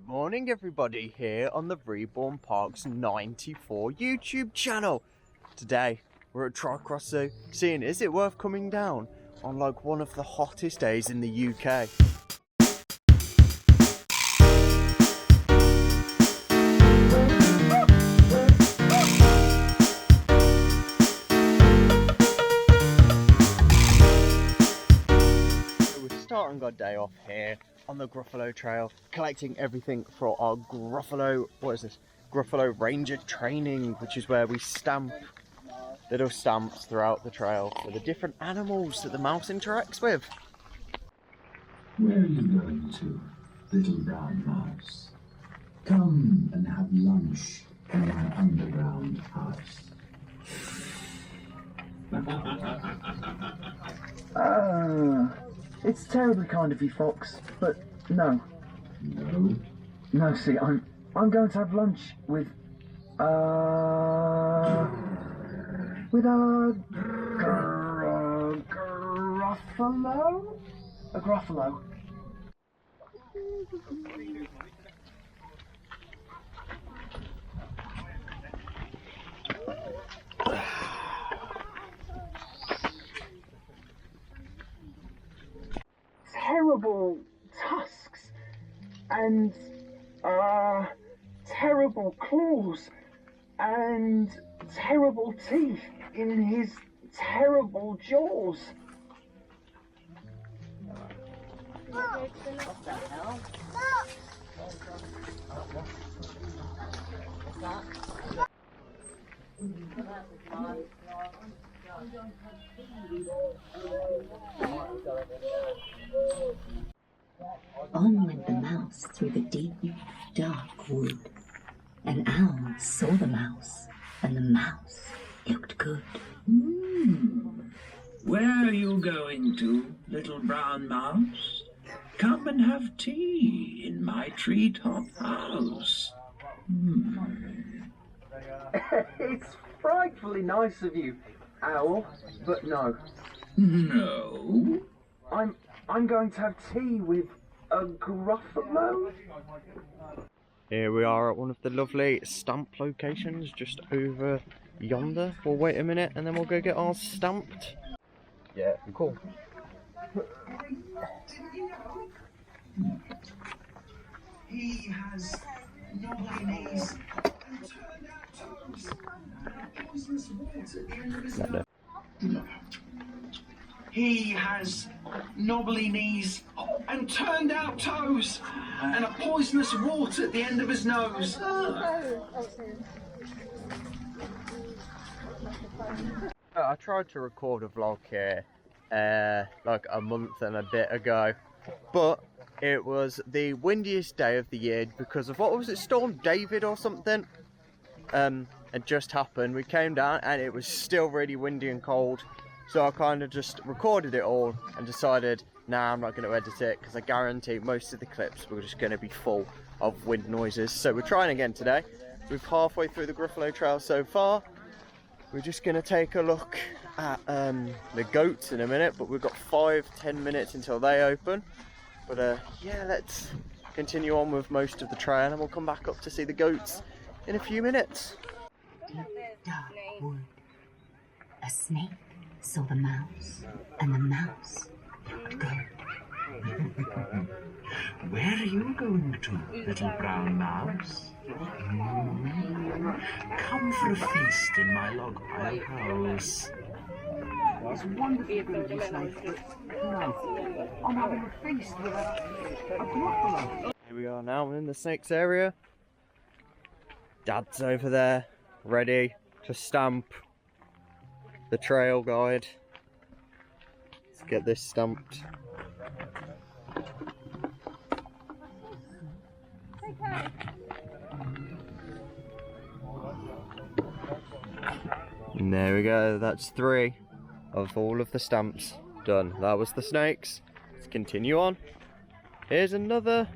Good morning everybody, here on the Reborn Parks 94 YouTube channel. Today we're at Twycross Zoo, seeing is it worth coming down on like one of the hottest days in the UK. So we're starting our day off here on the Gruffalo Trail, collecting everything for our Gruffalo, Gruffalo Ranger training, which is where we stamp little stamps throughout the trail for the different animals that the mouse interacts with. Where are you going to, little brown mouse? Come and have lunch in my underground house. It's terribly kind of you, Fox, but no. No? No, see, I'm going to have lunch with a Gruffalo? A Gruffalo. Terrible tusks and terrible claws and terrible teeth in his terrible jaws. On went the mouse through the deep, dark wood. An owl saw the mouse, and the mouse looked good. Where are you going to, little brown mouse? Come and have tea in my treetop house. It's frightfully nice of you, Owl, but no. No? I'm going to have tea with a Gruffalo. Here we are at one of the lovely stamp locations just over yonder. We'll wait a minute and then we'll go get ours stamped. Yeah, cool. He has knobbly knees and turned out toes. Poisonous water at the end of his nose. He has knobbly knees and turned out toes and a poisonous wart at the end of his nose. I tried to record a vlog here like a month and a bit ago, but it was the windiest day of the year because of, what was it, Storm David or something? It just happened. We came down and it was still really windy and cold, so I kind of just recorded it all and decided, nah, I'm not going to edit it because I guarantee most of the clips were just going to be full of wind noises. So we're trying again today. We're halfway through the Gruffalo Trail so far. We're just going to take a look at the goats in a minute, but we've got 5-10 minutes until they open. But yeah, let's continue on with most of the trail and we'll come back up to see the goats in a few minutes. Deep, dark wood. A snake saw the mouse, and the mouse looked good. Where are you going to, little brown mouse? Come for a feast in my log pile house. It's wonderful good you, Snake, but no, I'm having a feast with a Gruffalo. Here we are now in the snakes area. Dad's over there, ready to stamp the trail guide. Let's get this stamped. And there we go, that's 3 of all of the stamps done. That was the snakes. Let's continue on. Here's another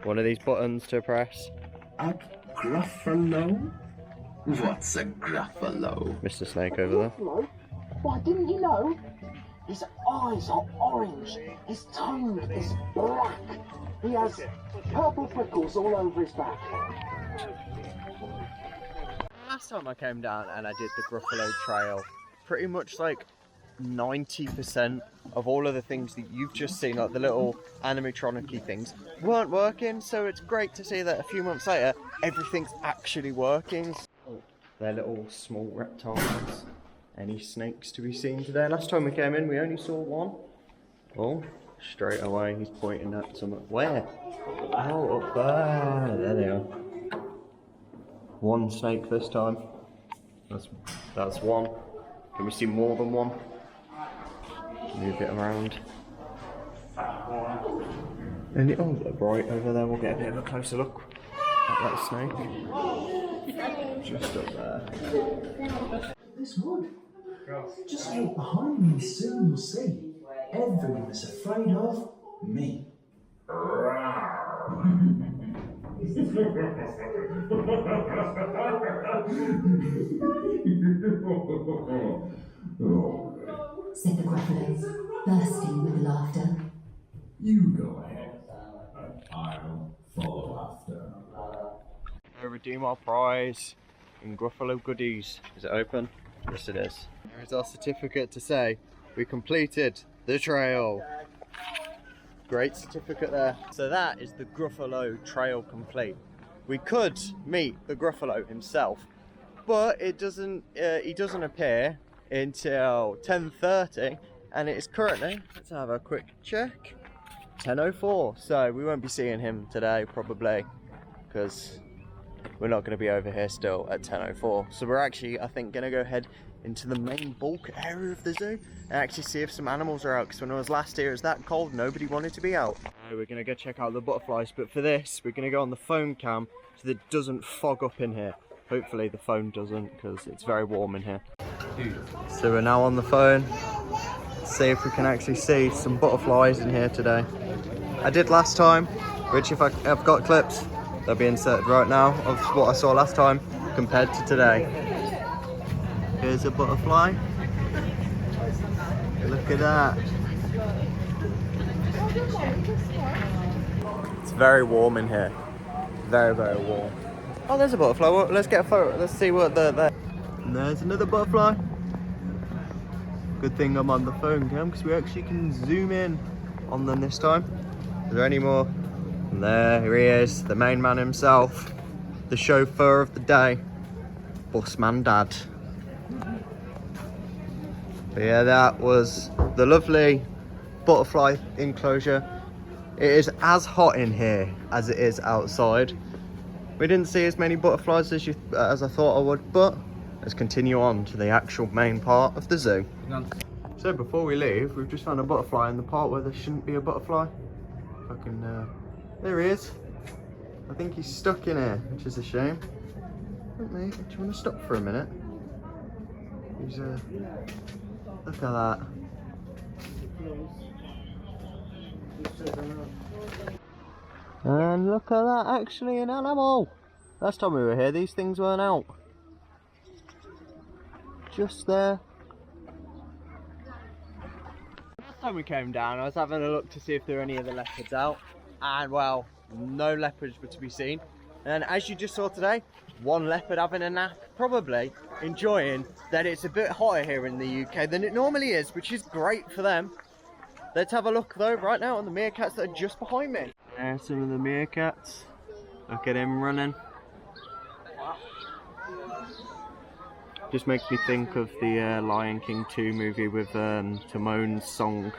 one of these buttons to press. A Gruffalo? What's a Gruffalo? Mr. Snake over there. Gruffalo? Why, didn't you know? His eyes are orange, his tongue is black, He has purple prickles all over his back. Last time I came down and I did the Gruffalo Trail, pretty much like 90% of all of the things that you've just seen, like the little animatronic-y things, weren't working. So it's great to see that a few months later, everything's actually working. They're little small reptiles. Any snakes to be seen today? Last time we came in, we only saw one. Oh, straight away he's pointing at something. Where? Oh, up there. There they are. One snake this time. That's one. Can we see more than one? Move it around. And oh, right over there. We'll get a bit of a closer look at that snake. Just up there. This wood. Just look behind me, soon you'll see. Everyone is afraid of me. said the Gruffalo, bursting with laughter. You go ahead. I'll follow after. Redeem our prize in Gruffalo goodies. Is it open? Yes, it is. There is our certificate to say we completed the trail. Great certificate there. So that is the Gruffalo Trail complete. We could meet the Gruffalo himself, but it doesn't. He doesn't appear until 10:30, and it is currently. Let's have a quick check. 10:04. So we won't be seeing him today, probably, because we're not going to be over here still at 10:04. So we're actually, I think, going to go head into the main bulk area of the zoo and actually see if some animals are out, because when I was last here it was that cold, nobody wanted to be out. We're going to go check out the butterflies, but for this we're going to go on the phone cam so that it doesn't fog up in here. Hopefully the phone doesn't, because it's very warm in here. So we're now on the phone. Let's see if we can actually see some butterflies in here today. I did last time, which if I've got clips, they'll be inserted right now of what I saw last time compared to today. Here's a butterfly. Look at that. It's very warm in here. Very, very warm. Oh, there's a butterfly. Well, let's get a photo. Let's see what the. And there's another butterfly. Good thing I'm on the phone cam, because we actually can zoom in on them this time. Is there any more? And there he is, the main man himself, the chauffeur of the day, Busman Dad. But yeah, that was the lovely butterfly enclosure. It is as hot in here as it is outside. We didn't see as many butterflies as I thought I would, but let's continue on to the actual main part of the zoo. So before we leave, we've just found a butterfly in the part where there shouldn't be a butterfly. There he is. I think he's stuck in here, which is a shame. Look, mate, do you want to stop for a minute? He's look at that. And look at that, actually an animal. Last time we were here, these things weren't out. Just there. Last time we came down, I was having a look to see if there were any of the leopards out. And well, no leopards were to be seen. And as you just saw today, one leopard having a nap, probably enjoying that it's a bit hotter here in the UK than it normally is, which is great for them. Let's have a look though right now on the meerkats that are just behind me. There's some of the meerkats. Look at him running. Just makes me think of the Lion King 2 movie with Timon's song.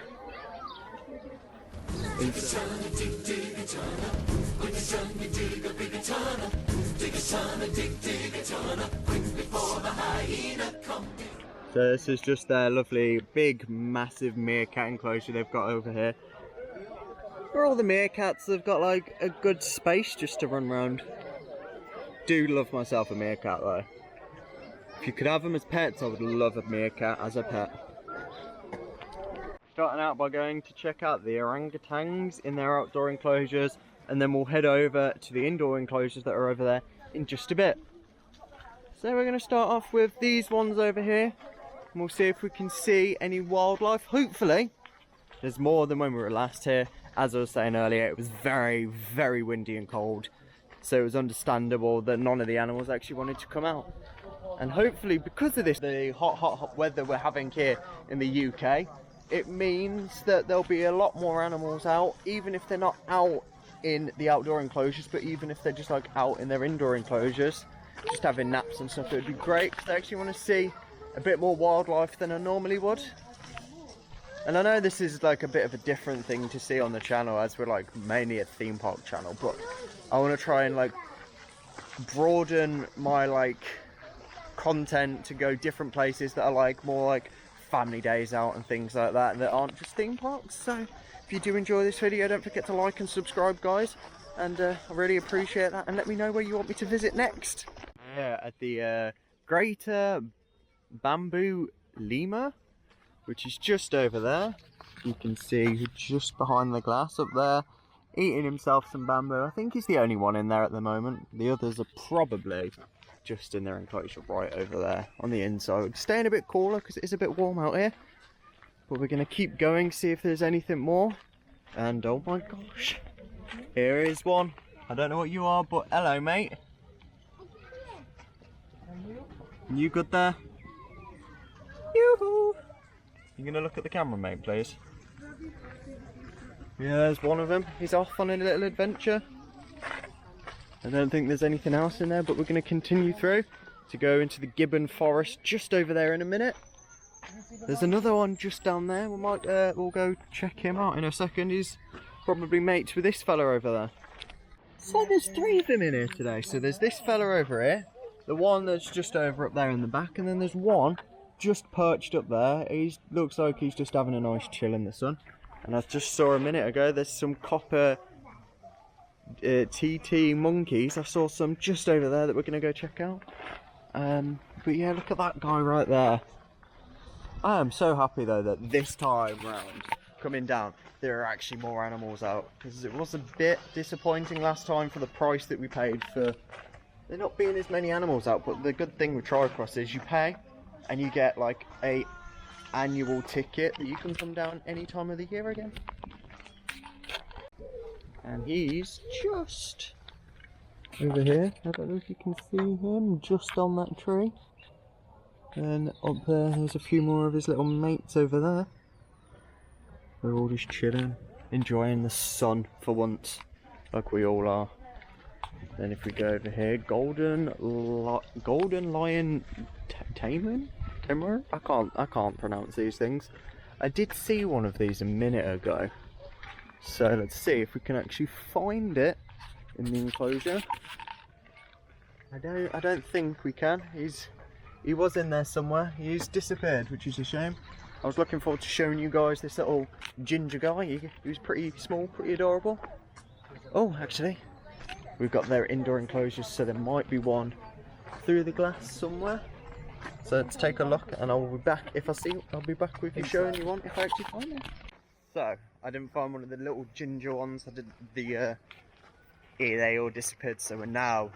So this is just their lovely big massive meerkat enclosure they've got over here. For all the meerkats, they've got like a good space just to run around. Do love myself a meerkat though. If you could have them as pets, I would love a meerkat as a pet. Starting out by going to check out the orangutans in their outdoor enclosures, and then we'll head over to the indoor enclosures that are over there in just a bit. So we're going to start off with these ones over here, and we'll see if we can see any wildlife. Hopefully there's more than when we were last here, as I was saying earlier, it was very, very windy and cold. So it was understandable that none of the animals actually wanted to come out. And hopefully, because of this, the hot weather we're having here in the UK, it means that there'll be a lot more animals out, even if they're not out in the outdoor enclosures, but even if they're just like out in their indoor enclosures, just having naps and stuff. It would be great, because I actually want to see a bit more wildlife than I normally would. And I know this is like a bit of a different thing to see on the channel, as we're like mainly a theme park channel, but I want to try and like broaden my like content to go different places that are like more like family days out and things like that aren't just theme parks. So if you do enjoy this video, don't forget to like and subscribe, guys, and I really appreciate that. And let me know where you want me to visit next. Yeah, at the Greater Bamboo Lemur, which is just over there. You can see just behind the glass up there, eating himself some bamboo. I think he's the only one in there at the moment. The others are probably just in their enclosure right over there on the inside. Staying a bit cooler because it is a bit warm out here. But we're going to keep going, see if there's anything more. And oh my gosh, here is one. I don't know what you are, but hello, mate. You good there? Yoo-hoo! You gonna look at the camera, mate, please? Yeah, there's one of them. He's off on a little adventure. I don't think there's anything else in there, but we're going to continue through to go into the gibbon forest just over there in a minute. There's another one just down there. We might we'll go check him out in a second. He's probably mates with this fella over there. So there's 3 of them in here today. So there's this fella over here, the one that's just over up there in the back, and then there's one just perched up there. He looks like he's just having a nice chill in the sun. And I just saw a minute ago there's some copper TT monkeys. I saw some just over there that we're going to go check out. But yeah, look at that guy right there. I am so happy though that this time round, coming down, there are actually more animals out, because it was a bit disappointing last time for the price that we paid for there not being as many animals out. But the good thing with Twycross is you pay and you get like a annual ticket that you can come down any time of the year again. And he's just over here. I don't know if you can see him, just on that tree. And up there, there's a few more of his little mates over there. They're all just chilling, enjoying the sun for once, like we all are. Then if we go over here, golden lion tamer? I can't pronounce these things. I did see one of these a minute ago. So let's see if we can actually find it in the enclosure. I don't think we can. He was in there somewhere. He's disappeared, which is a shame. I was looking forward to showing you guys this little ginger guy. He was pretty small, pretty adorable. Oh, actually, we've got their indoor enclosures, so there might be one through the glass somewhere. So let's take a look, and I'll be back if I see. I'll be back with you showing you one if I actually find it. So I didn't find one of the little ginger ones. I did the they all disappeared. So we're now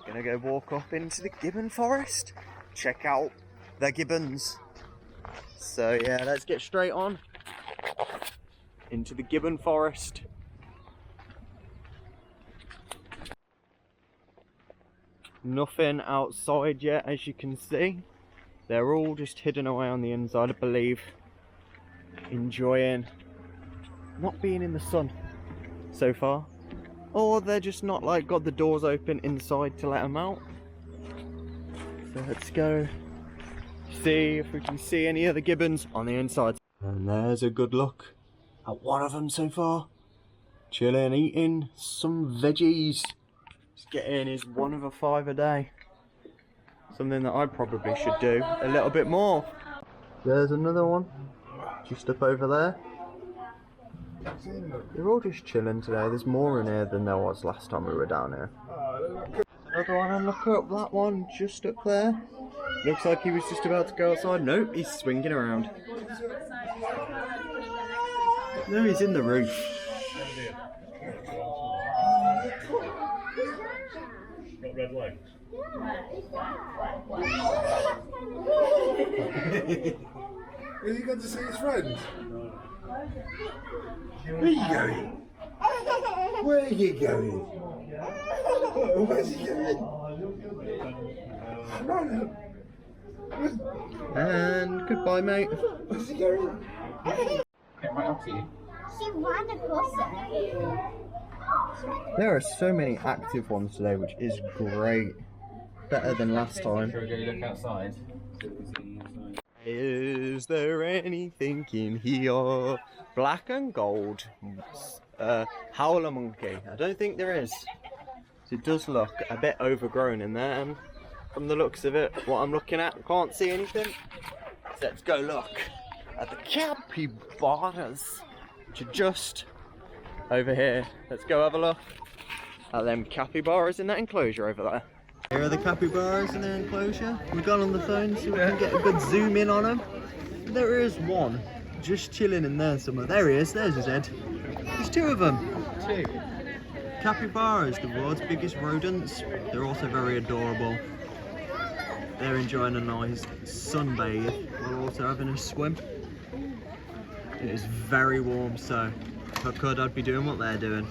gonna go walk up into the gibbon forest, check out the gibbons. So yeah, let's get straight on into the gibbon forest. Nothing outside yet, as you can see. They're all just hidden away on the inside, I believe, enjoying not being in the sun so far, or they're just not like got the doors open inside to let them out. So let's go see if we can see any other gibbons on the inside. And there's a good look at one of them so far, chilling, eating some veggies. He's getting his 1 of 5 a day. Something that I probably should do a little bit more. There's another one just up over there. They're all just chilling today. There's more in here than there was last time we were down here. Another one, and look up that one just up there. Looks like he was just about to go outside. Nope, he's swinging around. No, he's in the roof. Got red legs. Is he going to see his friends? Where are you going? Where are you going? Where's he going? And goodbye, mate. Where's he going? She ran across it. There are so many active ones today, which is great. Better than last time. Shall we go look outside? Is there anything in here? Black and gold. Howler monkey. I don't think there is. It does look a bit overgrown in there, and from the looks of it, what I'm looking at, I can't see anything. So let's go look at the capybaras, which are just over here. Let's go have a look at them capybaras in that enclosure over there. Here are the capybaras in their enclosure. We've gone on the phone so we can get a good zoom in on them. There is one just chilling in there somewhere. There he is, there's his head. There's two of them. Two. Capybaras, the world's biggest rodents. They're also very adorable. They're enjoying a nice sunbathe while also having a swim. It is very warm, so if I could, I'd be doing what they're doing.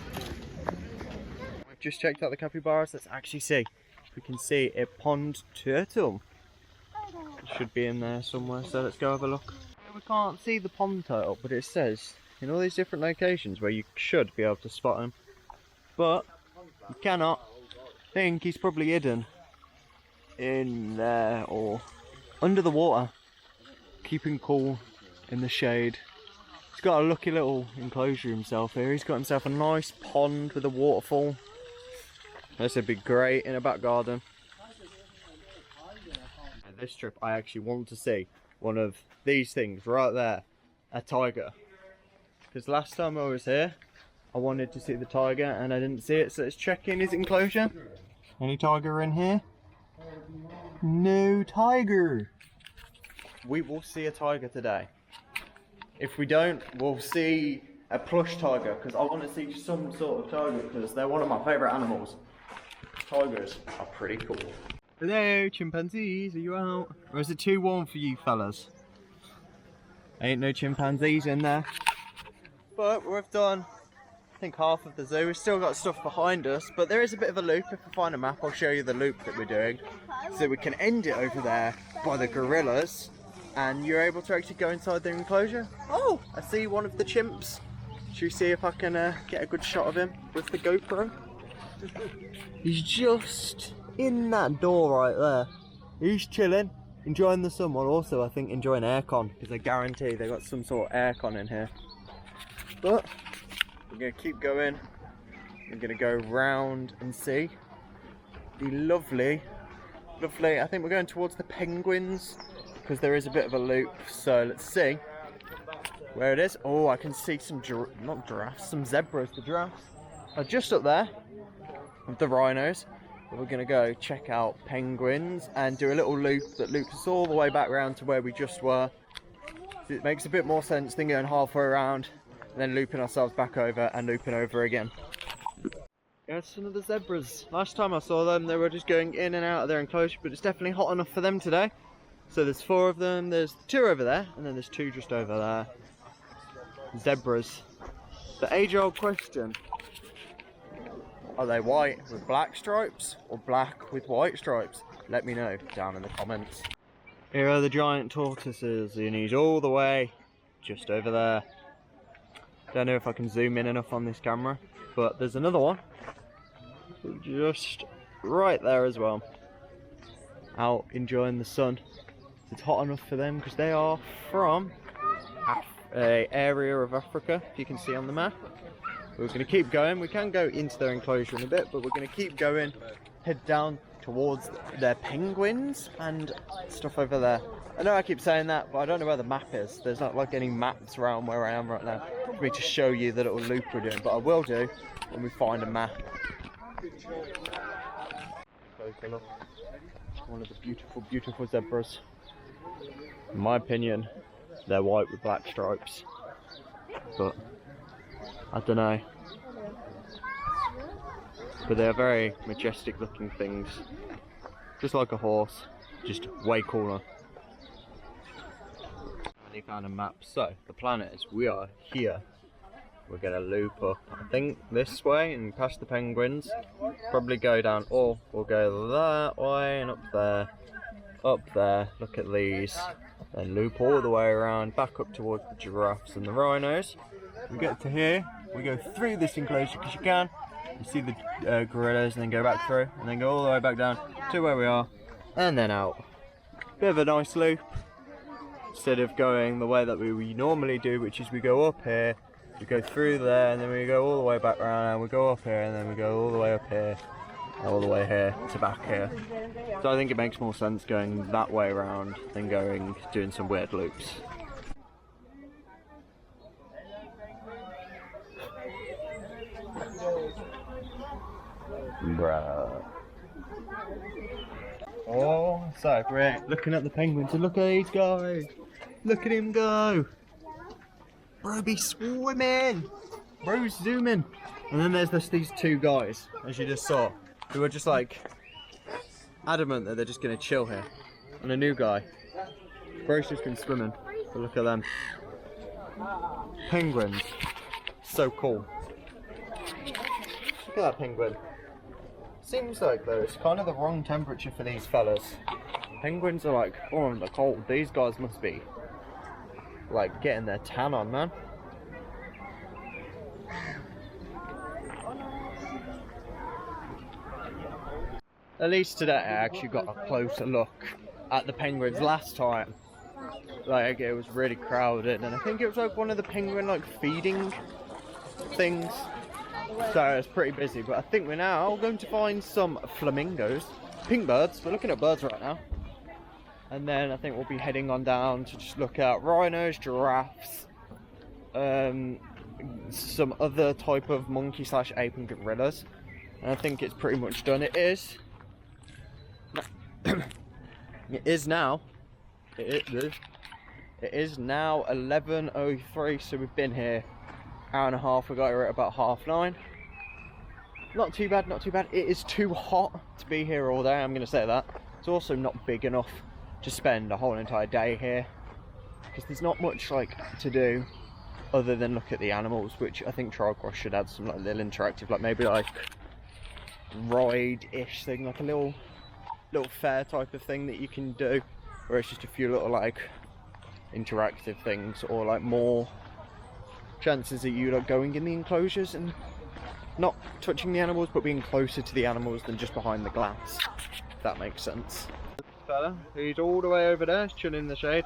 I've just checked out the capybaras. Let's actually see if we can see a pond turtle. It should be in there somewhere, so let's go have a look. We can't see the pond turtle, but it says in all these different locations where you should be able to spot him, but you cannot. I think he's probably hidden in there or under the water, keeping cool in the shade. He's got a lucky little enclosure himself here. He's got himself a nice pond with a waterfall. This would be great in a back garden. And this trip I actually want to see one of these things right there, a tiger. Because last time I was here, I wanted to see the tiger and I didn't see it, so let's check in his enclosure. Any tiger in here? No tiger. We will see a tiger today. If we don't, we'll see a plush tiger, because I want to see some sort of tiger, because they're one of my favourite animals. Tigers are pretty cool. Hello, chimpanzees, are you out? Or is it too warm for you fellas? Ain't no chimpanzees in there. But we've done, I think, half of the zoo. We've still got stuff behind us, but there is a bit of a loop. If I find a map, I'll show you the loop that we're doing. So we can end it over there by the gorillas, and you're able to actually go inside their enclosure. Oh, I see one of the chimps. Should we see if I can get a good shot of him with the GoPro? He's just in that door right there. He's chilling, enjoying the sun, while also I think enjoying aircon, because I guarantee they got some sort of aircon in here. But we're going to keep going. We're going to go round and see the lovely, I think we're going towards the penguins, because there is a bit of a loop. So let's see where it is. Oh, I can see some, not giraffes, some zebras. The giraffes are just up there with the rhinos. But we're going to go check out penguins and do a little loop that loops us all the way back around to where we just were. So it makes a bit more sense than going halfway around and then looping ourselves back over and looping over again. There's some of the zebras. Last time I saw them, they were just going in and out of their enclosure, but it's definitely hot enough for them today. So there's 4 of them, there's 2 over there, and then there's 2 just over there. Zebras. The age-old question, are they white with black stripes or black with white stripes? Let me know down in the comments. Here are the giant tortoises, and he's all the way just over there. Don't know if I can zoom in enough on this camera, but there's another one just right there as well, out enjoying the sun. It's hot enough for them because they are from an area of Africa, if you can see on the map. We're going to keep going. We can go into their enclosure in a bit, but we're going to keep going, head down towards their penguins and stuff over there. I know I keep saying that, but I don't know where the map is. There's not like any maps around where I am right now for me to show you the little loop we're doing, but I will do when we find a map. One of the beautiful, beautiful zebras. In my opinion, they're white with black stripes, but I don't know. But they're very majestic looking things, just like a horse, just way cooler. I found a map. So the plan is we are here we're going to loop up, I think, this way and past the penguins. Probably go down, or we'll go that way and up there, look at these. Then loop all the way around, back up towards the giraffes and the rhinos. We get to here, we go through this enclosure because you can. You see the gorillas and then go back through and then go all the way back down to where we are and then out. Bit of a nice loop instead of going the way that we normally do, which is we go up here, we go through there and then we go all the way back around and we go up here and then we go all the way up here, all the way here to back here. So I think it makes more sense going that way around than doing some weird loops. Bruh. Oh, so great. Looking at the penguins and look at these guys. Look at him go. Bro be swimming. Bro's zooming. And then there's these two guys, as you just saw, who are just like adamant that they're just going to chill here. And a new guy. Bro's just been swimming. But look at them. Penguins. So cool. Look at that penguin. Seems like though it's kind of the wrong temperature for these fellas. Penguins are like, oh, they're cold. These guys must be like getting their tan on, man. At least today I actually got a closer look at the penguins. Last time, like, it was really crowded and I think it was like one of the penguin like feeding things. So it's pretty busy, but I think we're now going to find some flamingos, pink birds. We're looking at birds right now. And then I think we'll be heading on down to just look at rhinos, giraffes, some other type of monkey / ape and gorillas. And I think it's pretty much done. It is. It is now 11:03, so we've been here hour and a half. We got here at about 9:30. Not too bad, not too bad. It is too hot to be here all day, I'm going to say that. It's also not big enough to spend a whole entire day here, because there's not much like to do other than look at the animals, which I think Twycross should add some like little interactive, like maybe like ride-ish thing, like a little fair type of thing that you can do, where it's just a few little like interactive things, or like more chances of you like going in the enclosures and not touching the animals but being closer to the animals than just behind the glass, if that makes sense. This fella, he's all the way over there, chilling in the shade.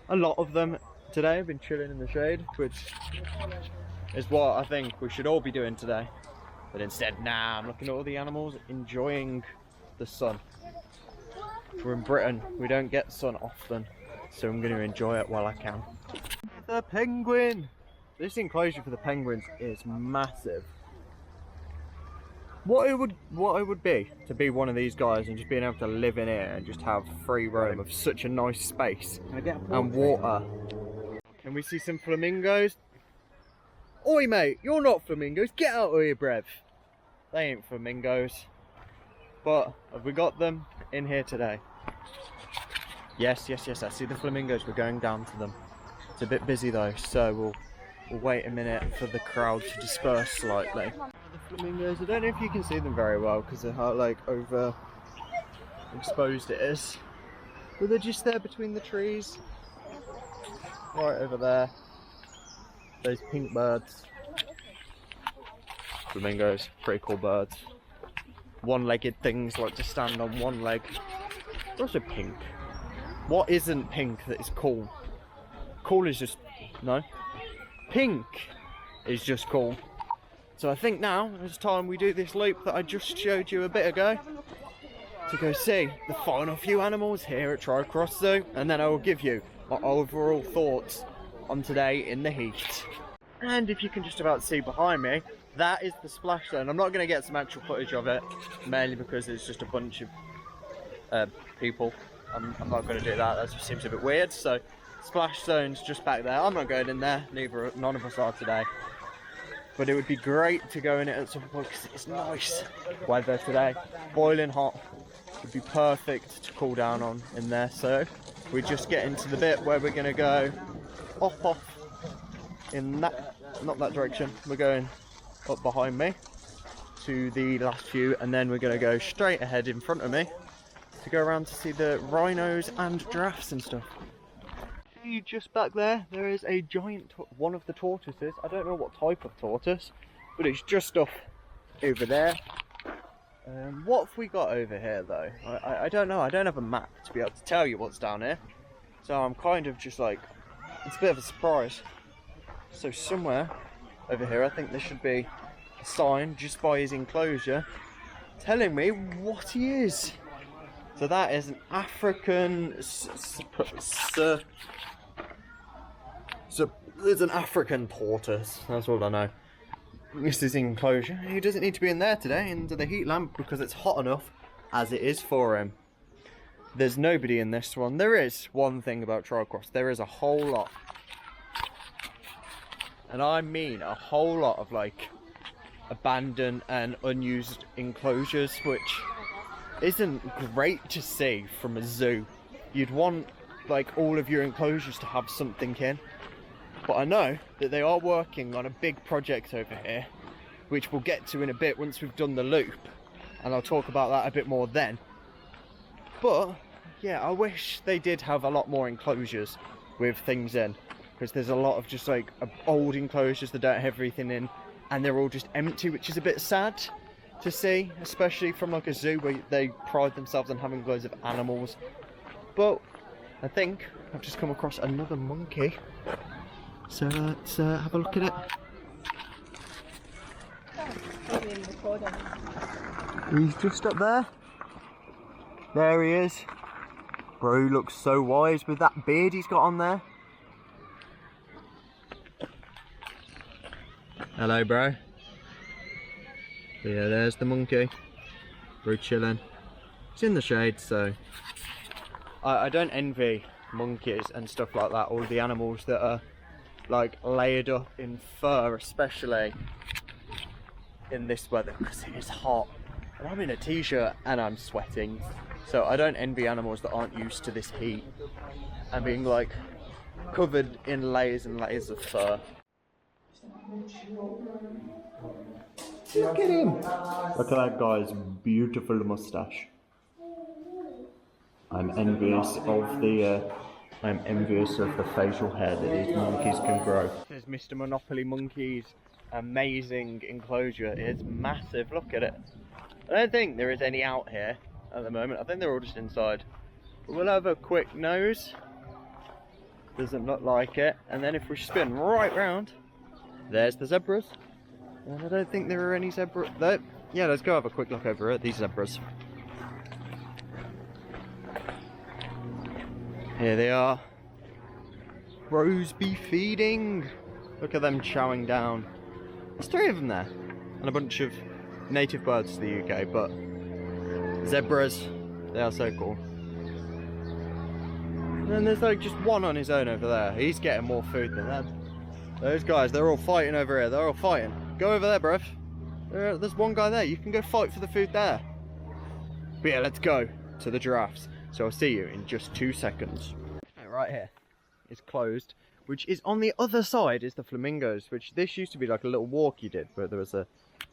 A lot of them today have been chilling in the shade, which is what I think we should all be doing today. But instead, nah, I'm looking at all the animals enjoying the sun. We're in Britain, we don't get sun often, so I'm going to enjoy it while I can. The penguin! This enclosure for the penguins is massive. What it would be to be one of these guys and just being able to live in here and just have free roam of such a nice space and water. Can we see some flamingos? Oi mate, you're not flamingos, get out of here bruv. They ain't flamingos. But have we got them in here today? Yes, I see the flamingos, we're going down to them. It's a bit busy though, so we'll wait a minute for the crowd to disperse slightly. The flamingos, I don't know if you can see them very well because of how like over exposed it is. But they're just there between the trees. Right over there. Those pink birds. Flamingos, pretty cool birds. One-legged things like to stand on one leg. They're also pink. What isn't pink that is cool? Cool is just, no. Pink is just cool. So I think now it's time we do this loop that I just showed you a bit ago to go see the final few animals here at Twycross Zoo, and then I will give you my overall thoughts on today in the heat. And if you can just about see behind me, that is the splash zone. I'm not going to get some actual footage of it, mainly because it's just a bunch of people. I'm not going to do that, that just seems a bit weird. So splash zone's just back there. I'm not going in there, none of us are today. But it would be great to go in it at some point because it's nice weather today. Boiling hot. Would be perfect to cool down on in there. So we just get into the bit where we're going to go off in that, not that direction, we're going up behind me to the last few, and then we're going to go straight ahead in front of me to go around to see the rhinos and giraffes and stuff. See, just back there, there is a giant, one of the tortoises. I don't know what type of tortoise, but it's just off over there. What have we got over here though? I don't know, I don't have a map to be able to tell you what's down here. So I'm kind of just like, it's a bit of a surprise. So somewhere over here, I think there should be a sign just by his enclosure telling me what he is. So that is an African, it's an African tortoise, that's all I know. This is enclosure. He doesn't need to be in there today under the heat lamp because it's hot enough as it is for him. There's nobody in this one. There is one thing about Twycross. There is a whole lot. And I mean a whole lot of like abandoned and unused enclosures, which isn't great to see from a zoo. You'd want like all of your enclosures to have something in. But I know that they are working on a big project over here, which we'll get to in a bit once we've done the loop, and I'll talk about that a bit more then. But yeah, I wish they did have a lot more enclosures with things in, because there's a lot of just like old enclosures that don't have everything in, and they're all just empty, which is a bit sad to see, especially from like a zoo where they pride themselves on having loads of animals. But I think I've just come across another monkey. So let's have a look at it. He's just up there. There he is. Bro, he looks so wise with that beard he's got on there. Hello, bro. Yeah, there's the monkey. Bro chilling. He's in the shade, so I don't envy monkeys and stuff like that, all the animals that are like layered up in fur, especially in this weather because it is hot and I'm in a t-shirt and I'm sweating. So I don't envy animals that aren't used to this heat and being like covered in layers and layers of fur. Look at him! Look at that guy's beautiful moustache. I'm envious of the facial hair that these monkeys can grow. There's Mr. Monopoly Monkey's amazing enclosure. It is massive, look at it. I don't think there is any out here at the moment. I think they're all just inside. But we'll have a quick nose. Doesn't look like it. And then if we spin right round, there's the zebras. And I don't think there are any zebras. Yeah, let's go have a quick look over at these zebras. Here they are. Rows be feeding. Look at them chowing down. There's 3 of them there. And a bunch of native birds to the UK, but zebras, they are so cool. And then there's like just one on his own over there. He's getting more food than them. Those guys, they're all fighting over here. They're all fighting. Go over there, bruv. There's one guy there. You can go fight for the food there. But yeah, let's go to the giraffes. So I'll see you in just 2 seconds. Right here is closed, which is on the other side is the flamingos, which this used to be like a little walk you did, but there was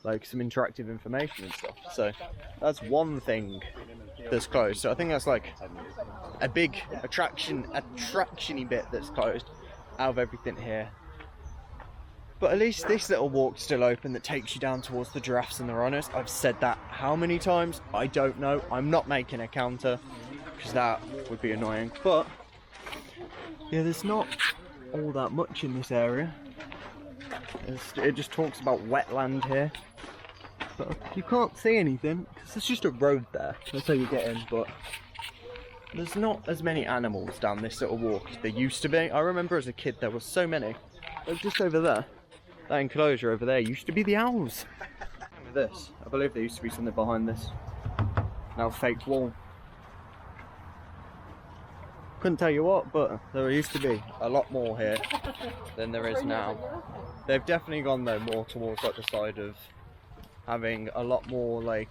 like some interactive information and stuff. So that's one thing that's closed. So I think that's like a big attraction-y bit that's closed out of everything here. But at least this little walk's still open that takes you down towards the giraffes and the rhinos. I've said that how many times? I don't know. I'm not making a counter because that would be annoying. But yeah, there's not all that much in this area. It just talks about wetland here. But you can't see anything because there's just a road there. That's how you get in. But there's not as many animals down this little walk as there used to be. I remember as a kid there were so many. Like just over there. That enclosure over there used to be the owls. This, I believe there used to be something behind this. Now fake wall. Couldn't tell you what, but there used to be a lot more here than there is now. They've definitely gone though more towards like the side of having a lot more like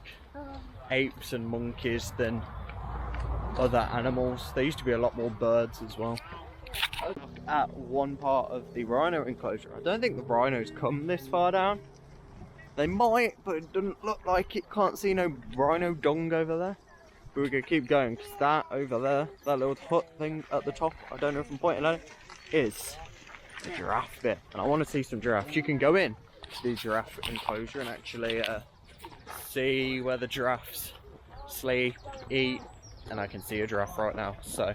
apes and monkeys than other animals. There used to be a lot more birds as well. at one part of the rhino enclosure. I don't think the rhinos come this far down. They might, but it doesn't look like it. Can't see no rhino dung over there. But we're gonna keep going because that over there, that little hut thing at the top, I don't know if I'm pointing at it, is the giraffe bit. And I want to see some giraffes. You can go in to the giraffe enclosure and actually see where the giraffes sleep, eat, and I can see a giraffe right now. So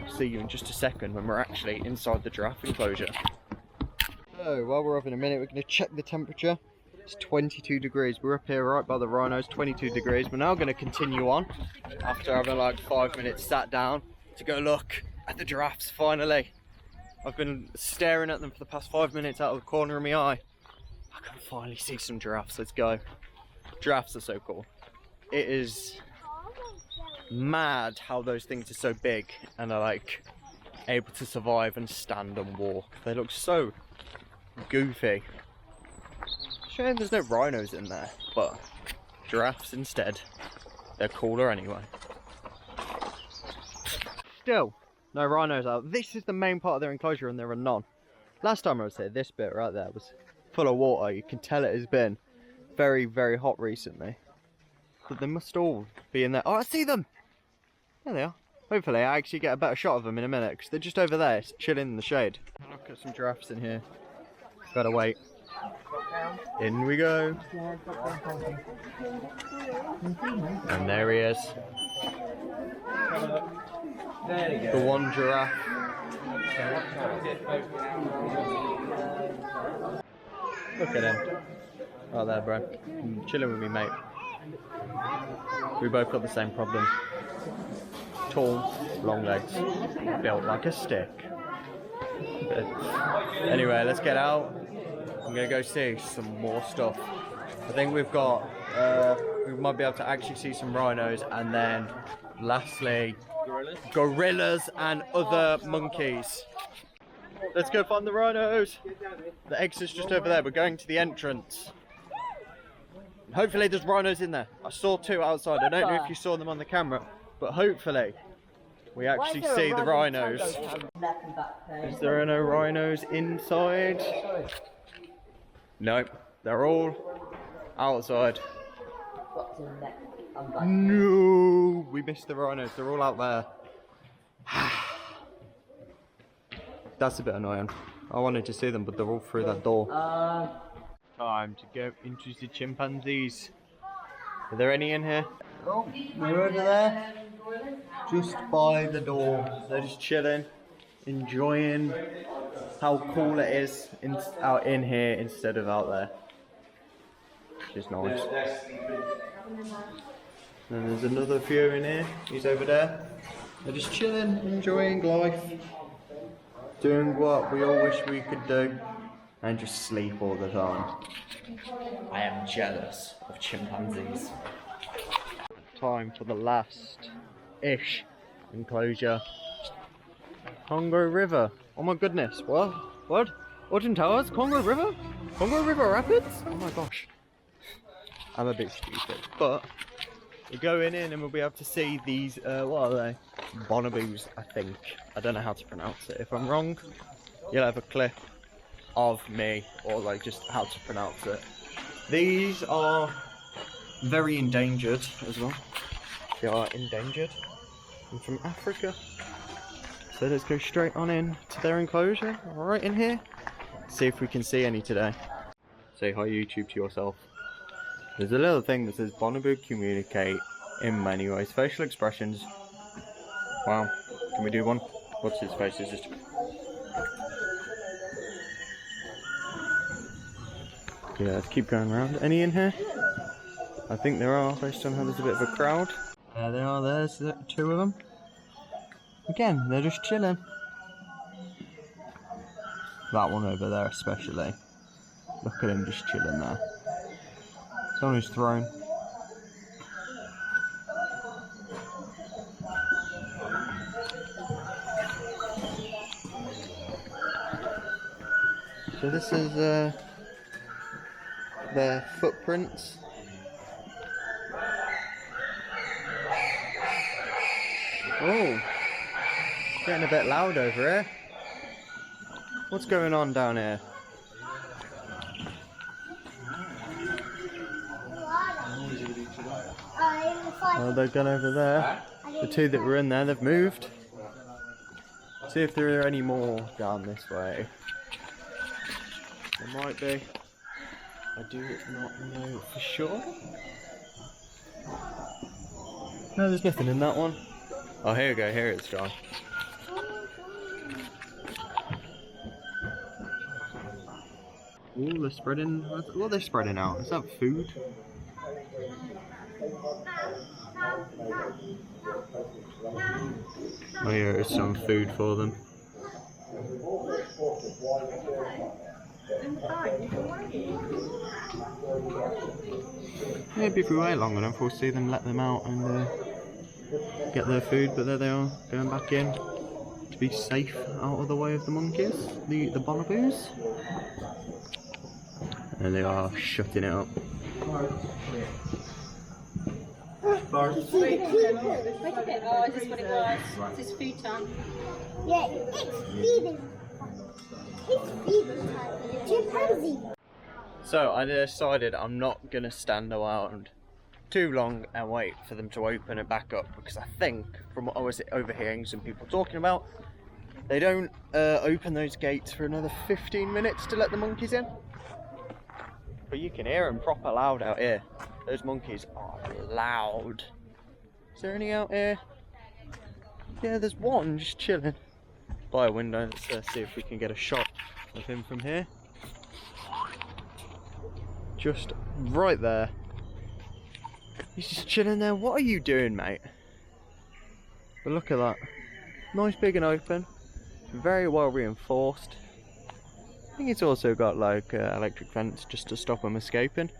I'll see you in just a second when we're actually inside the giraffe enclosure. So while we're having a minute, we're going to check the temperature. It's 22 degrees. We're up here right by the rhinos, 22 degrees. We're now going to continue on after having like 5 minutes sat down to go look at the giraffes finally. I've been staring at them for the past 5 minutes out of the corner of my eye. I can finally see some giraffes. Let's go. Giraffes are so cool. It is mad how those things are so big and are like able to survive and stand and walk. They look so goofy. Shame there's no rhinos in there, but giraffes instead. They're cooler anyway. Still, no rhinos out. This is the main part of their enclosure and there are none. Last time I was here, this bit right there was full of water. You can tell it has been very, very hot recently. But they must all be in there. Oh, I see them! There they are. Hopefully I actually get a better shot of them in a minute because they're just over there, chilling in the shade. Look at some giraffes in here. Gotta wait. In we go. And there he is. The one giraffe. Look at him. Right there, bro. Chilling with me, mate. We both got the same problem. Tall, long legs, built like a stick. But anyway, let's get out. I'm gonna go see some more stuff. I think we've got, we might be able to actually see some rhinos, and then lastly, gorillas and other monkeys. Let's go find the rhinos. The exit's just over there. We're going to the entrance. Hopefully there's rhinos in there. I saw two outside. I don't know if you saw them on the camera, but hopefully we actually see the rhinos. Is there no rhinos inside? Nope, they're all outside. No, we missed the rhinos. They're all out there. That's a bit annoying. I wanted to see them, but they're all through that door. Time to go into the chimpanzees. Are there any in here? Oh, they're over there. Just by the door. They're just chilling, enjoying how cool it is out in here instead of out there. Which is nice. And there's another few in here. He's over there. They're just chilling, enjoying life. Doing what we all wish we could do. And just sleep all the time. I am jealous of chimpanzees. Time for the last-ish enclosure. Congo River. Oh my goodness, what? What? Autumn Towers? Congo River? Congo River Rapids? Oh my gosh. I'm a bit stupid. But we're going in and we'll be able to see these, what are they? Bonobos, I think. I don't know how to pronounce it. If I'm wrong, you'll have a clip of me, or like just how to pronounce it. These are very endangered as well. They are endangered. I'm from Africa. So let's go straight on in to their enclosure, right in here. See if we can see any today. Say hi YouTube to yourself. There's a little thing that says Bonobo communicate in many ways. Facial expressions. Wow. Can we do one? What's his face? Is just... Yeah, let's keep going around. Any in here? I think there are, based on how there's a bit of a crowd. There they are, there's two of them. Again, they're just chilling. That one over there especially. Look at him just chilling there. It's on his throne. So this is their footprints. Oh, getting a bit loud over here. What's going on down here? Oh, they've gone over there. The two that were in there, they've moved. See if there are any more down this way. There might be. I do not know for sure. No, there's nothing in that one. Oh, here we go. Here it's John. Oh, they're spreading. What are they spreading out? Is that food? Oh, here is some food for them. Maybe if we wait long enough, we'll see them let them out and get their food. But there they are, going back in to be safe out of the way of the monkeys, the bonoboos. And they are shutting it up. Oh, is this what it was? Is this food time? Yeah, it's feeding. It's feeding time. Chimpanzee. So I decided I'm not going to stand around too long and wait for them to open it back up, because I think, from what I was overhearing some people talking about, they don't open those gates for another 15 minutes to let the monkeys in. But you can hear them proper loud out here. Those monkeys are loud. Is there any out here? Yeah, there's one just chilling by a window. Let's see if we can get a shot of him from here. Just right there. He's just chilling there. What are you doing, mate? But look at that. Nice, big and open. Very well reinforced. I think it's also got like electric fence just to stop them escaping.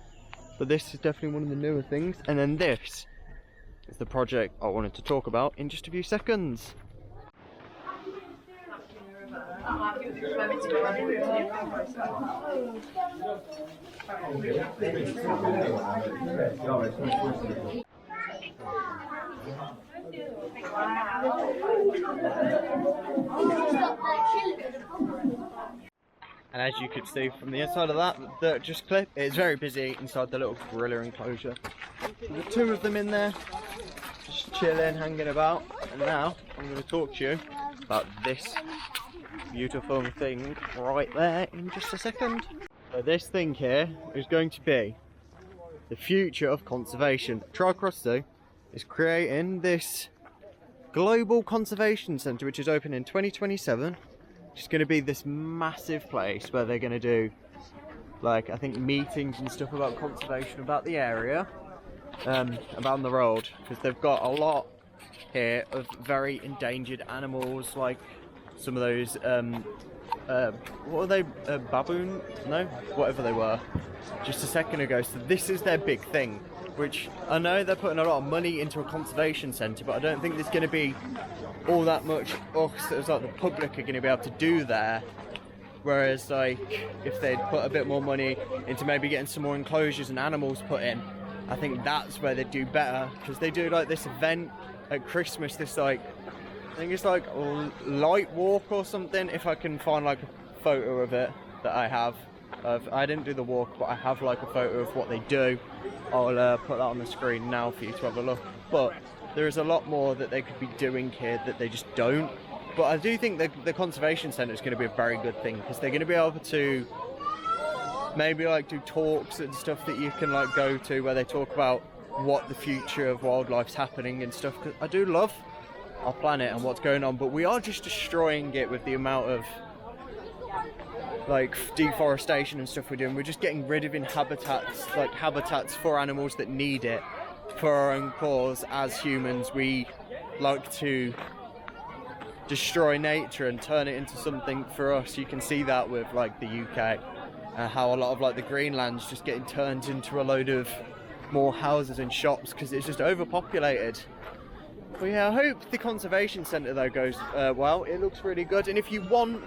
But this is definitely one of the newer things. And then this is the project I wanted to talk about in just a few seconds. And as you could see from the inside of that just clip, it's very busy inside the little gorilla enclosure. There's two of them in there, just chilling, hanging about. And now I'm going to talk to you about this beautiful thing right there in just a second. So this thing here is going to be the future of conservation. Twycross Zoo is creating this global conservation centre, which is open in 2027. It's going to be this massive place where they're going to do, like, I think meetings and stuff about conservation about the area, about the road, because they've got a lot here of very endangered animals, like some of those what are they, baboon? No, whatever they were just a second ago. So this is their big thing, which I know they're putting a lot of money into a conservation centre, but I don't think there's going to be all that much us, like the public, are going to be able to do there. Whereas, like, if they'd put a bit more money into maybe getting some more enclosures and animals put in, I think that's where they'd do better. Because they do like this event at Christmas, this like, I think it's like a light walk or something. If I can find like a photo of it that I have. I didn't do the walk, but I have like a photo of what they do. I'll put that on the screen now for you to have a look. But there is a lot more that they could be doing here that they just don't. But I do think the conservation centre is going to be a very good thing, because they're going to be able to maybe like do talks and stuff that you can like go to, where they talk about what the future of wildlife's happening and stuff. Cause I do love our planet and what's going on, but we are just destroying it with the amount of like deforestation and stuff we're doing. We're just getting rid of habitats for animals that need it for our own cause. As humans, we like to destroy nature and turn it into something for us. You can see that with like the UK, how a lot of like the Greenland's just getting turned into a load of more houses and shops because it's just overpopulated. But yeah, I hope the conservation centre though goes well. It looks really good, and if you want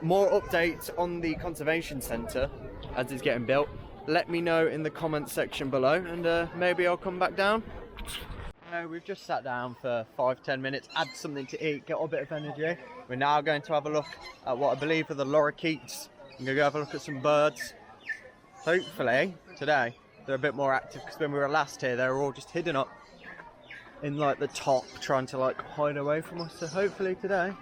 more updates on the conservation centre as it's getting built, let me know in the comments section below, and maybe I'll come back down. We've just sat down for 5-10 minutes, had something to eat, get a bit of energy. We're now going to have a look at what I believe are the lorikeets. I'm going to go have a look at some birds. Hopefully, today, they're a bit more active, because when we were last here, they were all just hidden up in like the top, trying to like hide away from us. So hopefully today,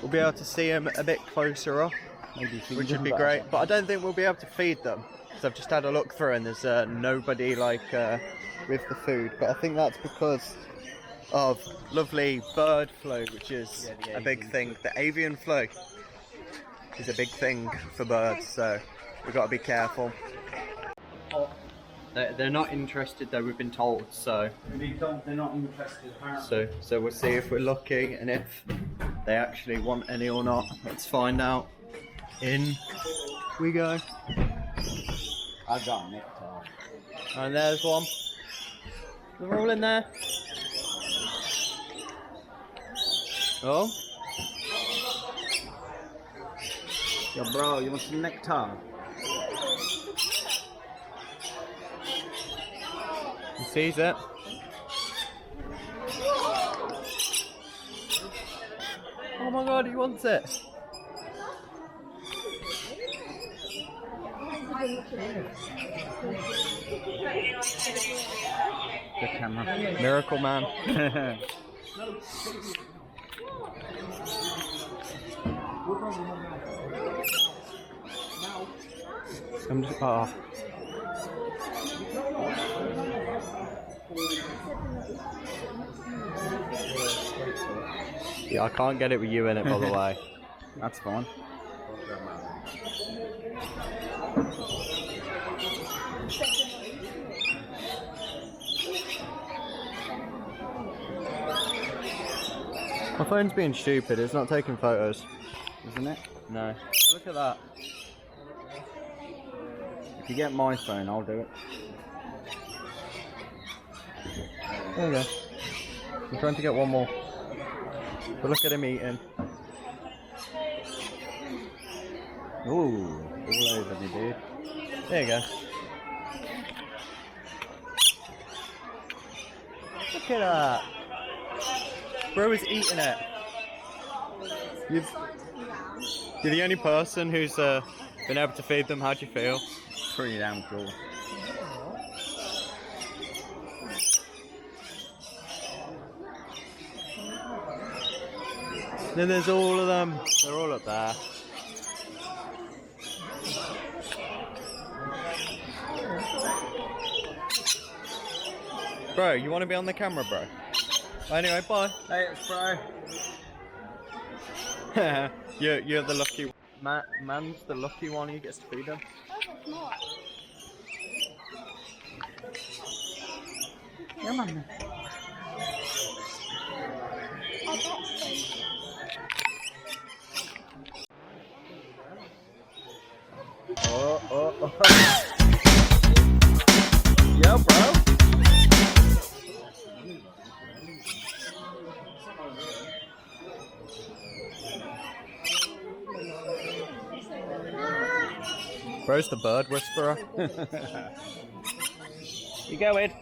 we'll be able to see them a bit closer up, which would be great. But I don't think we'll be able to feed them, because I've just had a look through and there's nobody like with the food. But I think that's because of lovely bird flu, which is a big thing. The avian flu is a big thing for birds, so we've got to be careful. They're not interested though, we've been told, so They're not interested, apparently. so we'll see if we're lucky and if they actually want any or not. Let's find out. In we go. I got nectar. And there's one. They're all in there. Oh. Yo, bro, you want some nectar? He sees it. Oh my god, he wants it. The camera. Miracle man. I'm just, oh. Yeah, I can't get it with you in it, by the way. That's fine. My phone's being stupid, it's not taking photos. Isn't it? No. Look at that. If you get my phone, I'll do it. There we go. I'm trying to get one more. But look at him eating. Ooh, all over me, dude. There you go. Look at that. Bro is eating it. You're the only person who's been able to feed them. How do you feel? Pretty damn cool. Then there's all of them. They're all up there. Bro, you want to be on the camera, bro? Anyway, bye. Thanks, bro. You're the lucky man's the lucky one who gets to feed them. Yeah, man. Oh. Yeah, bro. Bro's the bird whisperer. You go, Ed.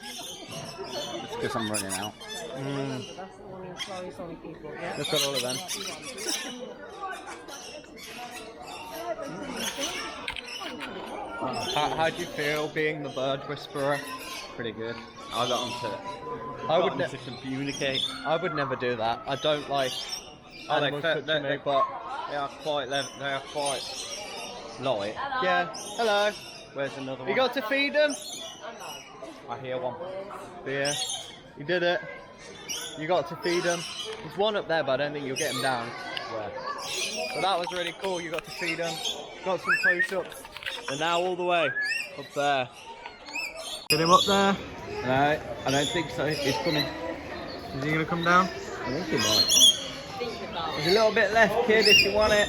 It's because I'm running out. Look at all of them. How do you feel being the bird whisperer? Pretty good. I got onto it. I would to communicate. I would never do that. I don't like animals touching me, but They are quite light. yeah. Hello. Where's another one? You got to feed them? I hear one. Yeah. You did it. You got to feed them. There's one up there, but I don't think you'll get him down. Where? But that was really cool. You got to feed them. Got some close-ups. And now all the way up there. Get him up there. No, I don't think so. It's coming. Is he gonna come down? I think he might. There's a little bit left, kid, if you want it.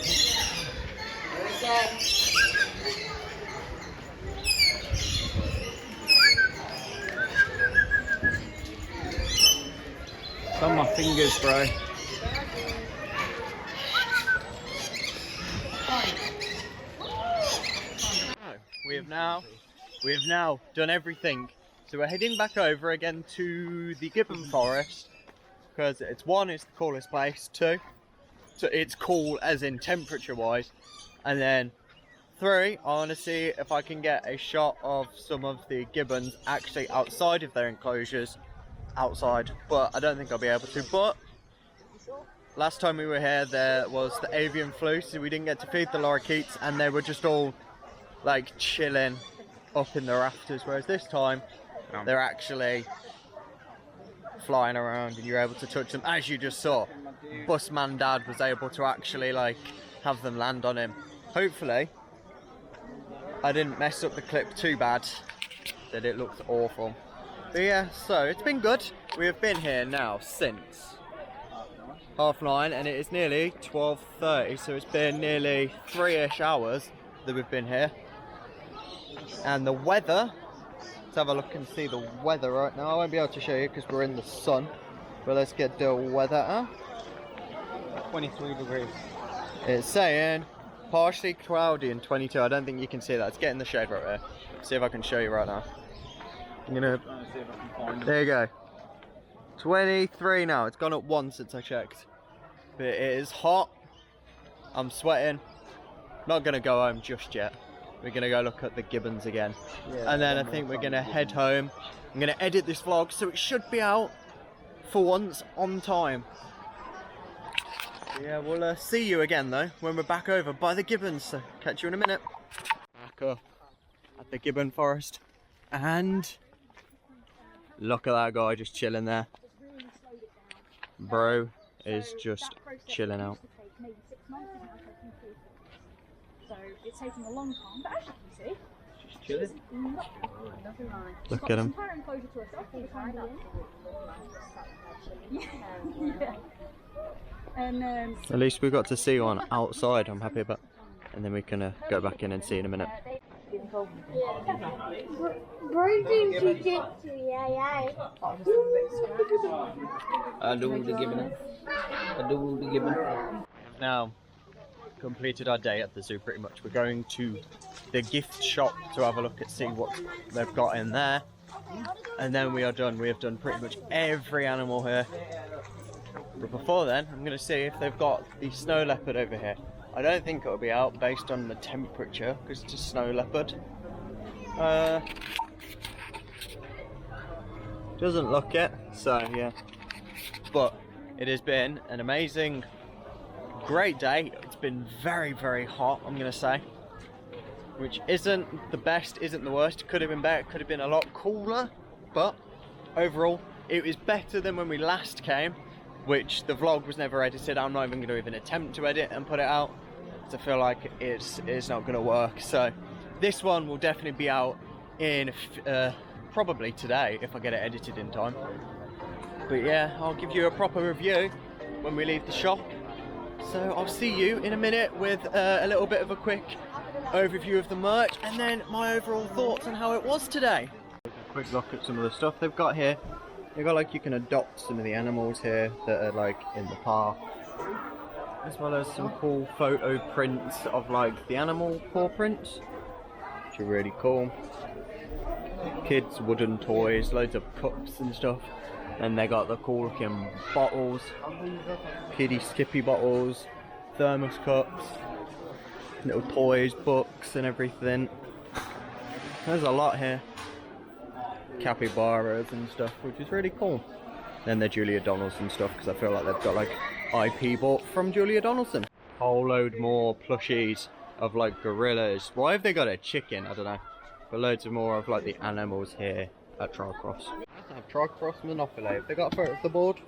It's on my fingers, bro. We have now done everything So we're heading back over again to the gibbon forest because it's the coolest place, 2, so it's cool as in temperature wise, and then 3, I want to see if I can get a shot of some of the gibbons actually outside of their enclosures, but I don't think I'll be able to. But last time we were here there was the avian flu, so we didn't get to feed the lorikeets and they were just all like chilling up in the rafters, whereas this time they're actually flying around and you're able to touch them, as you just saw. Busman Dad was able to actually like have them land on him. Hopefully I didn't mess up the clip too bad that it looked awful. But yeah, so it's been good. We have been here now since 9:30 and it is nearly 12:30, so it's been nearly 3-ish hours that we've been here. And the weather, let's have a look and see the weather right now. I won't be able to show you because we're in the sun, but let's get the weather. 23 degrees. It's saying partially cloudy and 22. I don't think you can see that. It's getting the shade right there. See if I can show you right now. I'm gonna, there you go. 23 now. It's gone up 1 since I checked. But it is hot. I'm sweating. Not gonna go home just yet. We're gonna go look at the gibbons again, and then I think we're gonna head home. I'm gonna edit this vlog so it should be out for once on time. Yeah, we'll see you again though when we're back over by the gibbons, so catch you in a minute. Back up at the gibbon forest, and look at that guy just chilling there. Bro is just chilling out. So it's taking a long time, but as you can see, Just chilling. She's Look got at this him. entire enclosure to herself all the time being. And At least we got to see one outside. I'm happy about. And then we can go back in and see in a minute. Breathing jiu-jitsu, yeah. I do the gibbon. I do the gibbon. Now, completed our day at the zoo pretty much. We're going to the gift shop to have a look at see what they've got in there, and then we are done. We have done pretty much every animal here, but before then I'm going to see if they've got the snow leopard over here. I don't think it'll be out based on the temperature because it's a snow leopard. Doesn't look it, so yeah, but it has been an amazing, great day. It's been very, very hot, I'm gonna say, which isn't the best, isn't the worst. Could have been better, could have been a lot cooler, but overall it was better than when we last came, which the vlog was never edited. I'm not even going to even attempt to edit and put it out, because I feel like it's not going to work. So this one will definitely be out in probably today if I get it edited in time. But yeah, I'll give you a proper review when we leave the shop. So I'll see you in a minute with a little bit of a quick overview of the merch and then my overall thoughts on how it was today. A quick look at some of the stuff they've got here. They've got like, you can adopt some of the animals here that are like in the park, as well as some cool photo prints of like the animal paw prints, which are really cool. Kids wooden toys, loads of cups and stuff. And they got the cool looking bottles, kiddie skippy bottles, thermos cups, little toys, books and everything. There's a lot here. Capybaras and stuff, which is really cool. Then the Julia Donaldson stuff, because I feel like they've got like IP bought from Julia Donaldson. Whole load more plushies of like gorillas. Why have they got a chicken? I don't know. But loads of more of like the animals here at Twycross. Twycross Monopoly. Have they got a photo of the board?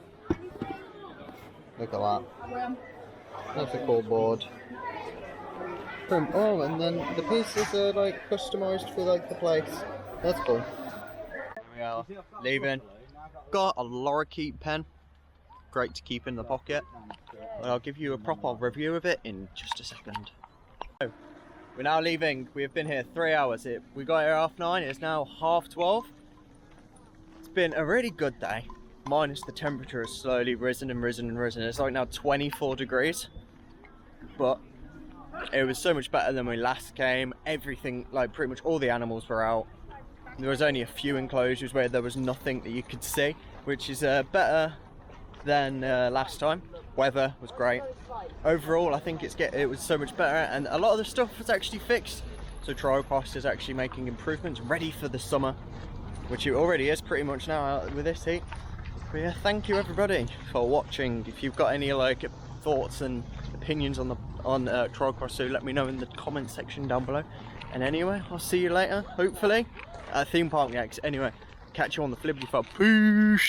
Look at that. That's a cool board. Oh, and then the pieces are like customised for like the place. That's cool. We are leaving. Got a lorikeet pen. Great to keep in the pocket. But I'll give you a proper review of it in just a second. So, we're now leaving. We have been here 3 hours. We got here at 9:30. It's now 12:30. It's been a really good day. Minus the temperature has slowly risen and risen and risen. It's like now 24 degrees. But it was so much better than when we last came. Everything, like pretty much all the animals were out. There was only a few enclosures where there was nothing that you could see, which is better than last time. Weather was great. Overall, I think it was so much better, and a lot of the stuff was actually fixed. So Twycross is actually making improvements, ready for the summer, which it already is pretty much now with this heat. But yeah, thank you everybody for watching. If you've got any like thoughts and opinions on Twycross, so let me know in the comment section down below. And anyway, I'll see you later, hopefully, at theme park next. Anyway, catch you on the flippity flop. Peace!